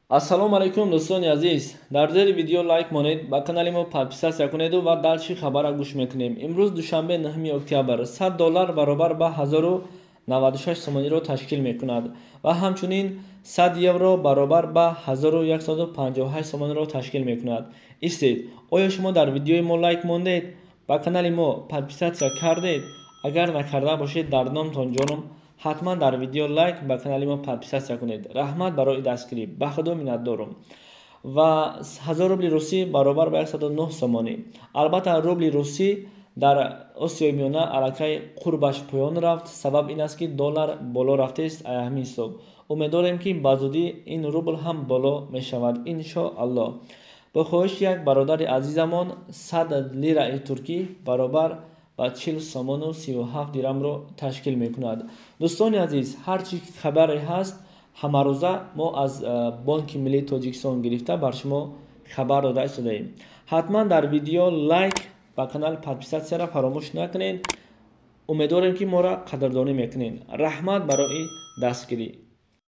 Ассалому алайкум дӯстони азиз. Дар зери видео лайк монед, ба канали мо подписатсия кунеду ва дар чӣ хабара гӯш мекунем. Имрӯз душанбе 9 октябр $100 баробар ба 1096 сомониро ташкил мекунад ва ҳамчунин 100 евро баробар ба 1158 сомониро ташкил мекунад. Истед, оё шумо дар видеои мо лайк мондед? Ба канали мо подписатсия кардед? Агар накарда бошед, дар номтон ҷоном ҳатман дар видео лайк, ба канали мо подписатсия кунед. Раҳмат барои дастгирӣ. Ба худо миннатдорам. Ва 1000 рубли русӣ баробар ба 109 сомонӣ. Албатта рубли русӣ дар Осиёи Миёна аллакай қурбаш поён рафт. Сабаб ин аст ки доллар боло рафтест аз ҳамин ҳисоб. Умедворем ки ба зудӣ ин рубл ҳам боло мешавад иншоаллоҳ. Бо хоҳиш як бародари азизамон 100 лираи туркӣ баробар ба 40 сомону 37 дирҳамро ташкил мекунад. Дӯстони азиз, ҳар чӣ хабаре ҳаст ҳамарӯза мо аз Бонки Миллии Тоҷикистон гирифта бар шумо хабар дода истодаем. Ҳатман дар видео лайк, ба канал подписатсияра фаромӯш накунед. Умедворем ки моро қадрдонӣ мекунед. Раҳмат барои дастгирӣ.